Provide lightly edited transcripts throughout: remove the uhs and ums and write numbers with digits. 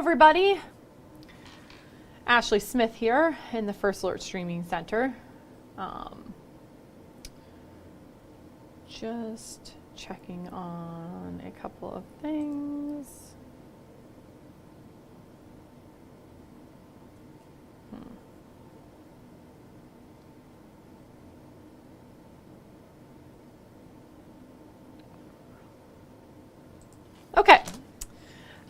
everybody. Ashley Smith here in the First Alert Streaming Center. Just checking on a couple of things.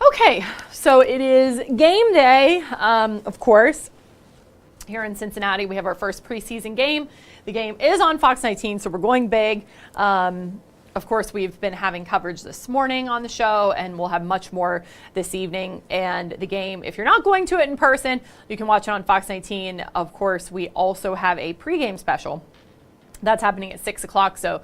Okay, so it is game day, of course. Here in Cincinnati, we have our first preseason game. The game is on Fox 19, so we're going big. Of course, we've been having coverage this morning on the show, and we'll have much more this evening. And the game, if you're not going to it in person, you can watch it on Fox 19. Of course, we also have a pregame special that's happening at 6 o'clock. So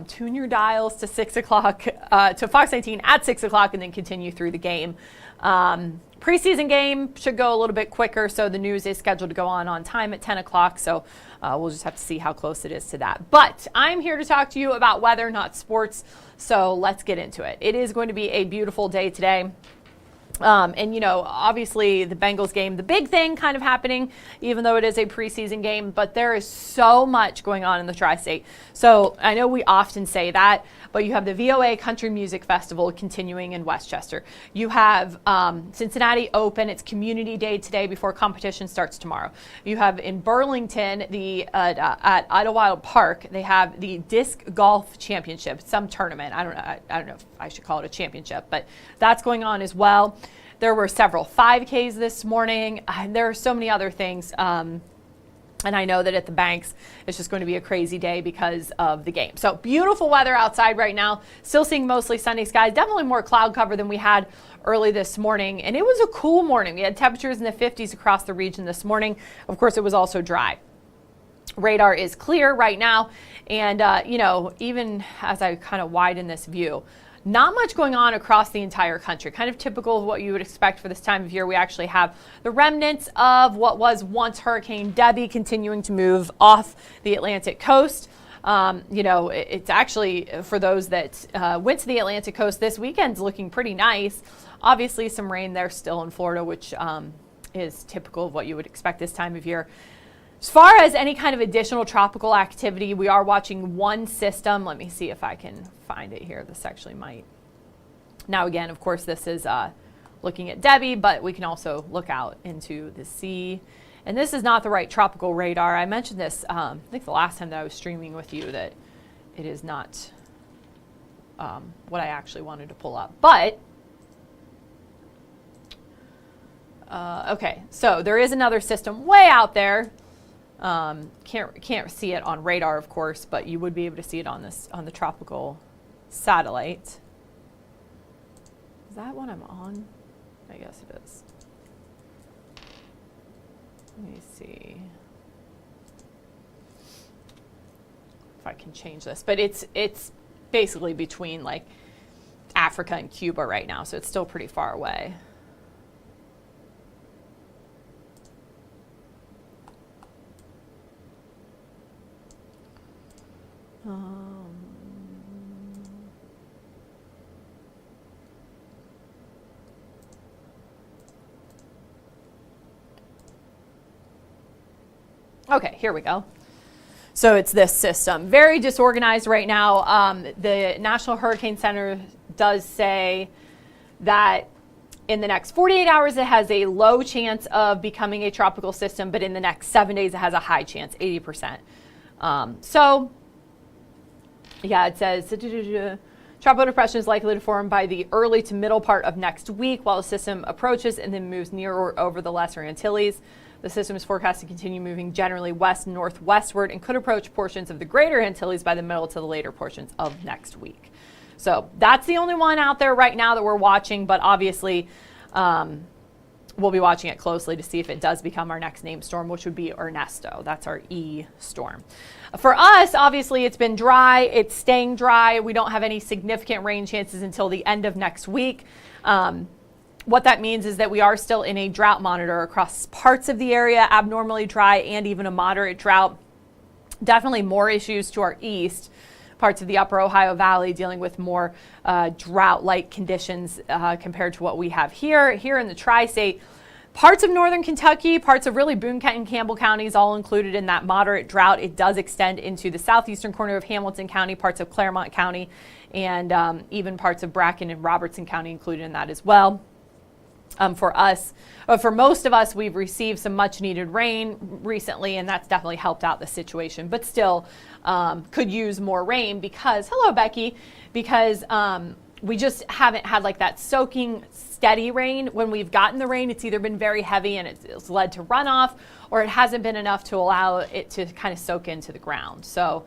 tune your dials to 6 o'clock, to Fox 19 at 6 o'clock, and then continue through the game. Preseason game should go a little bit quicker, so the news is scheduled to go on time at 10 o'clock, so we'll just have to see how close it is to that. But I'm here to talk to you about weather, not sports, so let's get into it. It is going to be a beautiful day today. And, you know, obviously the Bengals game, the big thing kind of happening, even though it is a preseason game, but there is so much going on in the tri-state. So I know we often say that, but you have the VOA Country Music Festival continuing in Westchester. You have Cincinnati Open. It's Community Day today before competition starts tomorrow. You have in Burlington, at Idlewild Park, they have the Disc Golf Championship, some tournament. I don't know if I should call it a championship, but that's going on as well. There were several 5Ks this morning, and there are so many other things. And I know that at the Banks, it's just going to be a crazy day because of the game. So beautiful weather outside right now. Still seeing mostly sunny skies. Definitely more cloud cover than we had early this morning. And it was a cool morning. We had temperatures in the 50s across the region this morning. Of course, it was also dry. Radar is clear right now. And, you know, even as I kind of widen this view, not much going on across the entire country. Kind of typical of what you would expect for this time of year. We actually have the remnants of what was once Hurricane Debbie continuing to move off the Atlantic coast. You know, it's actually, for those that went to the Atlantic coast this weekend's looking pretty nice. Obviously some rain there still in Florida, which is typical of what you would expect this time of year. As far as any kind of additional tropical activity, we are watching one system. Let me see if I can find it here. This actually might. Now, again, of course, this is looking at Debbie, but we can also look out into the sea. And this is not the right tropical radar. I mentioned this, I think the last time that I was streaming with you, that it is not what I actually wanted to pull up. But, okay, so there is another system way out there. Can't see it on radar, of course, but you would be able to see it on the tropical satellite. Is that what I'm on? I guess it is. Let me see if I can change this, but it's basically between like Africa and Cuba right now, so it's still pretty far away. Okay, here we go. So it's this system. Very disorganized right now. The National Hurricane Center does say that in the next 48 hours, it has a low chance of becoming a tropical system, but in the next 7 days, it has a high chance, 80%. So, yeah, it says tropical depression is likely to form by the early to middle part of next week while the system approaches and then moves near or over the Lesser Antilles. The system is forecast to continue moving generally west and northwestward and could approach portions of the Greater Antilles by the middle to the later portions of next week. So that's the only one out there right now that we're watching, but obviously we'll be watching it closely to see if it does become our next named storm, which would be Ernesto. That's our E storm. For us, obviously, it's been dry. It's staying dry. We don't have any significant rain chances until the end of next week. What that means is that we are still in a drought monitor across parts of the area, abnormally dry and even a moderate drought. Definitely more issues to our east, parts of the upper Ohio Valley dealing with more drought-like conditions compared to what we have here in the tri-state. Parts of northern Kentucky, parts of really Boone and Campbell counties, all included in that moderate drought. It does extend into the southeastern corner of Hamilton County, parts of Claremont County, and even parts of Bracken and Robertson County included in that as well. For most of us, we've received some much needed rain recently, and that's definitely helped out the situation, but still could use more rain because, hello Becky, because we just haven't had like that soaking steady rain. When we've gotten the rain, it's either been very heavy and it's led to runoff, or it hasn't been enough to allow it to kind of soak into the ground. So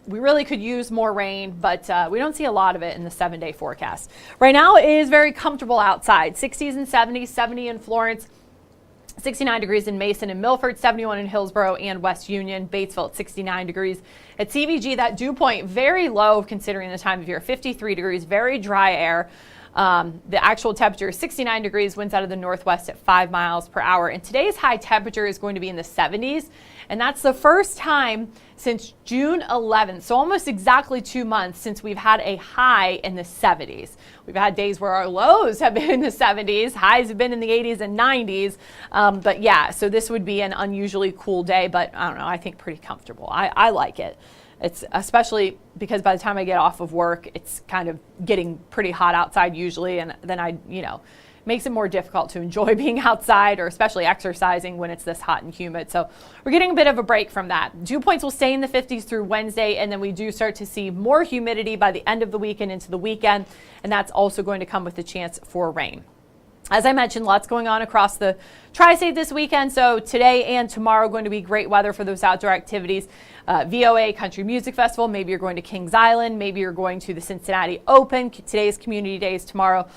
we really could use more rain, but we don't see a lot of it in the 7-day forecast. Right now it is very comfortable outside. 60s and 70s, 70 in Florence, 69 degrees in Mason and Milford, 71 in Hillsborough and West Union, Batesville at 69 degrees. At CVG, that dew point very low considering the time of year, 53 degrees, very dry air. The actual temperature is 69 degrees, winds out of the northwest at 5 miles per hour. And today's high temperature is going to be in the 70s. And that's the first time since June 11th, so almost exactly 2 months since we've had a high in the 70s. We've had days where our lows have been in the 70s, highs have been in the 80s and 90s. But yeah, so this would be an unusually cool day, but I don't know, I think pretty comfortable. I like it. It's especially because by the time I get off of work, it's kind of getting pretty hot outside usually. And then makes it more difficult to enjoy being outside or especially exercising when it's this hot and humid. So we're getting a bit of a break from that. Dew points will stay in the 50s through Wednesday, and then we do start to see more humidity by the end of the week and into the weekend, and that's also going to come with the chance for rain. As I mentioned, lots going on across the tri-state this weekend. So today and tomorrow going to be great weather for those outdoor activities. VOA Country Music Festival. Maybe you're going to Kings Island. Maybe you're going to the Cincinnati Open. Today's Community Days. Tomorrow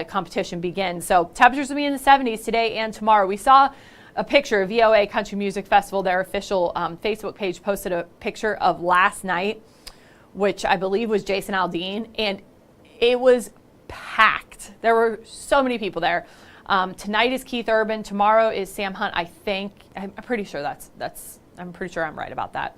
competition begins. So temperatures will be in the 70s today and tomorrow. We saw a picture of VOA Country Music Festival. Their official Facebook page posted a picture of last night, which I believe was Jason Aldean, and it was packed. There were so many people there. Tonight is Keith Urban. Tomorrow is Sam Hunt. I think I'm pretty sure I'm pretty sure I'm right about that.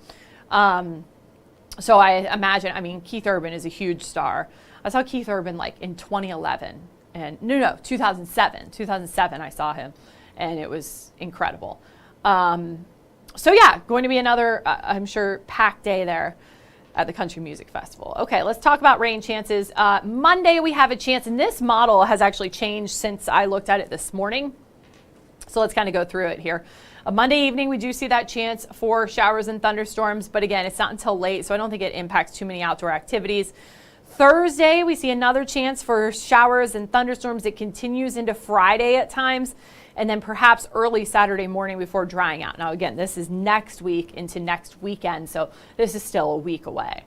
So I imagine, Keith Urban is a huge star. I saw Keith Urban like in 2011 and no, 2007 I saw him, and it was incredible. So yeah, going to be another, I'm sure, packed day there at the Country Music Festival. Okay, let's talk about rain chances. Monday we have a chance, and this model has actually changed since I looked at it this morning. So let's kind of go through it here. Monday evening, we do see that chance for showers and thunderstorms, but again, it's not until late, so I don't think it impacts too many outdoor activities. Thursday, we see another chance for showers and thunderstorms. It continues into Friday at times, and then perhaps early Saturday morning before drying out. Now, again, this is next week into next weekend, so this is still a week away.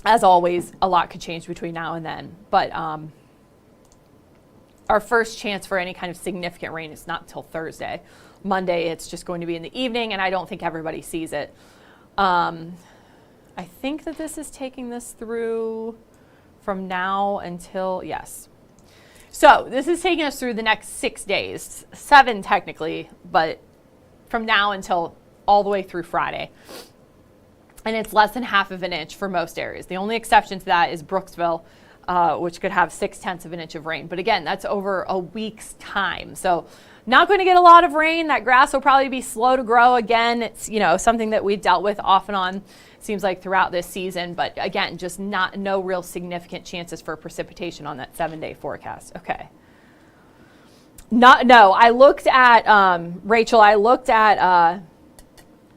As always, a lot could change between now and then, but our first chance for any kind of significant rain is not until Thursday. Monday, it's just going to be in the evening, and I don't think everybody sees it. I think that this is taking this through from now until, yes. So this is taking us through the next 6 days, 7 technically, but from now until all the way through Friday. And it's less than ½ of an inch for most areas. The only exception to that is Brooksville, which could have 0.6 of an inch of rain. But again, that's over a week's time. So not going to get a lot of rain. That grass will probably be slow to grow again. It's, something that we've dealt with off and on, seems like throughout this season. But again, just no real significant chances for precipitation on that 7-day forecast. Okay. I looked at, Rachel, I looked at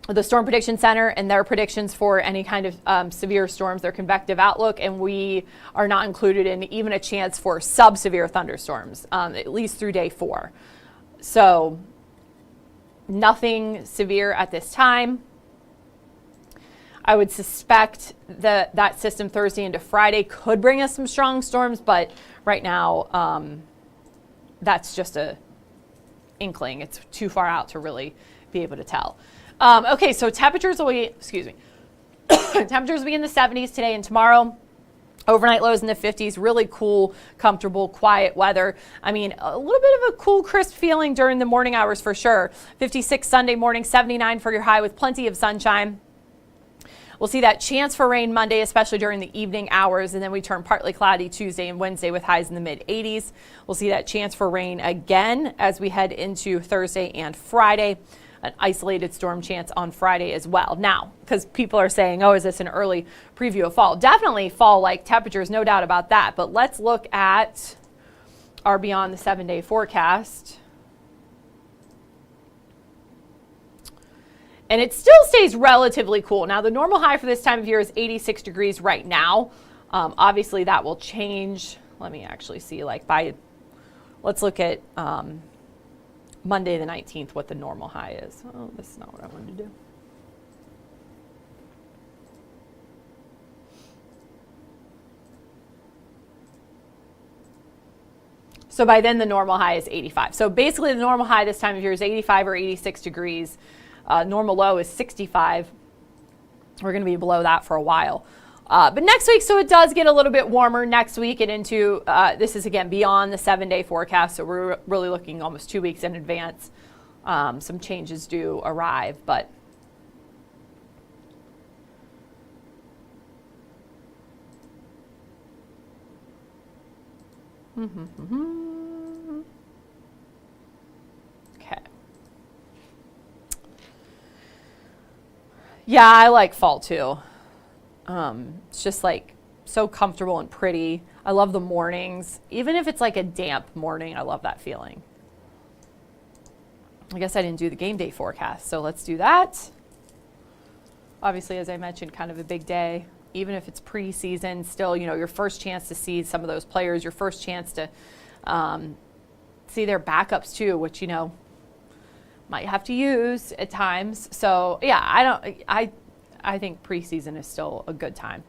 the Storm Prediction Center and their predictions for any kind of severe storms, their convective outlook, and we are not included in even a chance for sub-severe thunderstorms, at least through day 4. So nothing severe at this time. I would suspect that system Thursday into Friday could bring us some strong storms, but right now that's just a inkling. It's too far out to really be able to tell. Okay, so temperatures will be, temperatures will be in the 70s today and tomorrow. Overnight lows in the 50s, really cool, comfortable, quiet weather. I mean, a little bit of a cool, crisp feeling during the morning hours for sure. 56 Sunday morning, 79 for your high with plenty of sunshine. We'll see that chance for rain Monday, especially during the evening hours, and then we turn partly cloudy Tuesday and Wednesday with highs in the mid-80s. We'll see that chance for rain again as we head into Thursday and Friday. An isolated storm chance on Friday as well. Now, because people are saying, oh, is this an early preview of fall? Definitely fall-like temperatures, no doubt about that. But let's look at our beyond the 7-day forecast. And it still stays relatively cool. Now, the normal high for this time of year is 86 degrees right now. Obviously, that will change. Let me actually see, let's look at Monday the 19th, what the normal high is. Oh, this is not what I wanted to do. So by then the normal high is 85. So basically the normal high this time of year is 85 or 86 degrees. Normal low is 65. We're going to be below that for a while. But next week, so it does get a little bit warmer next week and into, this is again beyond the 7-day forecast. So we're really looking almost 2 weeks in advance. Some changes do arrive, but okay. Yeah, I like fall too. It's just like so comfortable and pretty. I love the mornings. Even if it's like a damp morning, I love that feeling. I guess I didn't do the game day forecast, so let's do that. Obviously, as I mentioned, kind of a big day. Even if it's preseason, still, you know, your first chance to see some of those players, your first chance to see their backups too, which, you know, might have to use at times. So yeah, I think preseason is still a good time.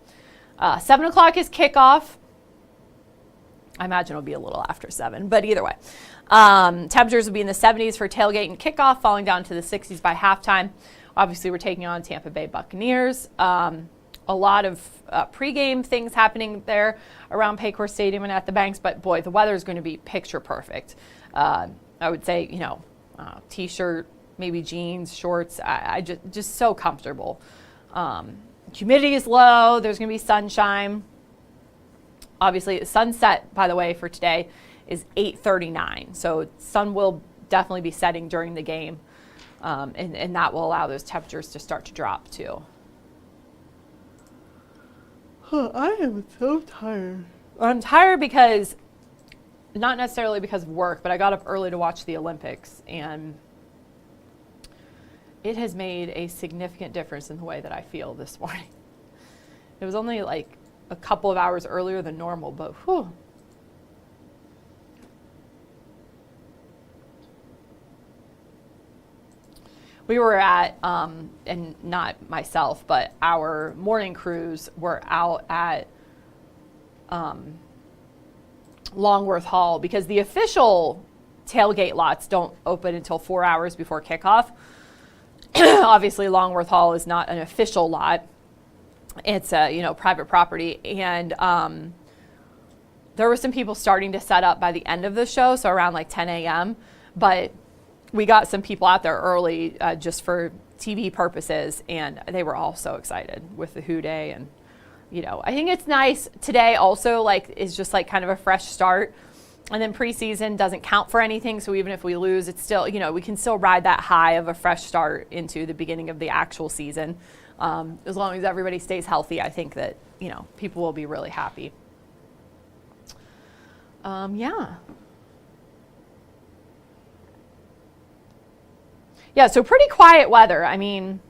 7 o'clock is kickoff. I imagine it'll be a little after 7, but either way. Temperatures will be in the 70s for tailgate and kickoff, falling down to the 60s by halftime. Obviously, we're taking on Tampa Bay Buccaneers. A lot of pregame things happening there around Paycor Stadium and at the Banks, but boy, the weather is going to be picture perfect. I would say, you know, t-shirt, maybe jeans, shorts. I just so comfortable. Humidity is low. There's going to be sunshine. Obviously, sunset, by the way, for today is 8:39. So sun will definitely be setting during the game, and that will allow those temperatures to start to drop too. I am so tired. I'm tired because, not necessarily because of work, but I got up early to watch the Olympics, and it has made a significant difference in the way that I feel this morning. It was only like a couple of hours earlier than normal, but whew. We were at, and not myself, but our morning crews were out at Longworth Hall because the official tailgate lots don't open until 4 hours before kickoff. Obviously, Longworth Hall is not an official lot. It's a private property, and there were some people starting to set up by the end of the show, so around like 10 a.m. But we got some people out there early just for TV purposes, and they were all so excited with the Who Day. And I think it's nice today. Also, is just like kind of a fresh start. And then preseason doesn't count for anything, so even if we lose, it's still, we can still ride that high of a fresh start into the beginning of the actual season. As long as everybody stays healthy, I think that, people will be really happy. Yeah, so pretty quiet weather. I mean,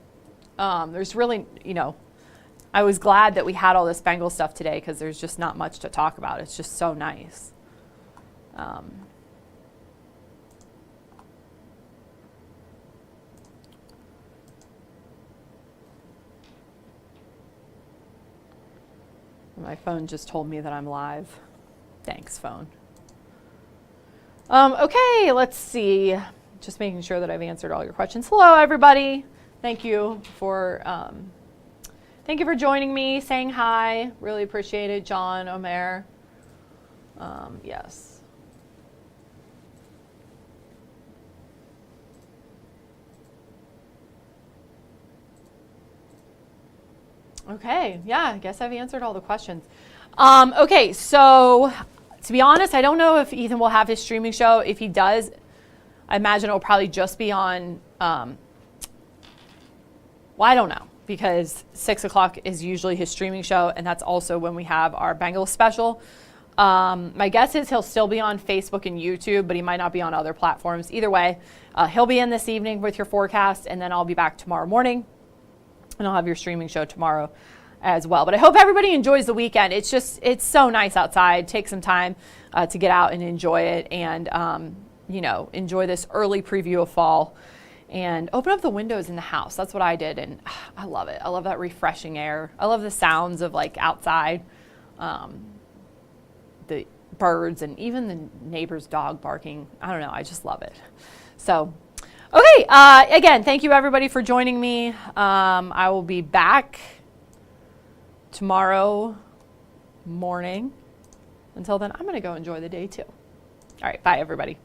there's really, I was glad that we had all this Bengal stuff today because there's just not much to talk about. It's just so nice. My phone just told me that I'm live. Thanks, phone. Okay, let's see. Just making sure that I've answered all your questions. Hello, everybody. Thank you for Thank you for joining me, saying hi. Really appreciate it, John, Omer. Yes. Okay, yeah, I guess I've answered all the questions. Okay, so to be honest, I don't know if Ethan will have his streaming show. If he does, I imagine it'll probably just be on, well, I don't know, because 6 o'clock is usually his streaming show, and that's also when we have our Bengals special. My guess is he'll still be on Facebook and YouTube, but he might not be on other platforms. Either way, he'll be in this evening with your forecast, and then I'll be back tomorrow morning, and I'll have your streaming show tomorrow as well. But I hope everybody enjoys the weekend. It's so nice outside. Take some time to get out and enjoy it, and enjoy this early preview of fall, and open up the windows in the house. That's what I did, and I love it. I love that refreshing air. I love the sounds of like outside, the birds, and even the neighbor's dog barking. I don't know. I just love it. So, okay. Again, thank you everybody for joining me. I will be back tomorrow morning. Until then, I'm going to go enjoy the day too. All right. Bye, everybody.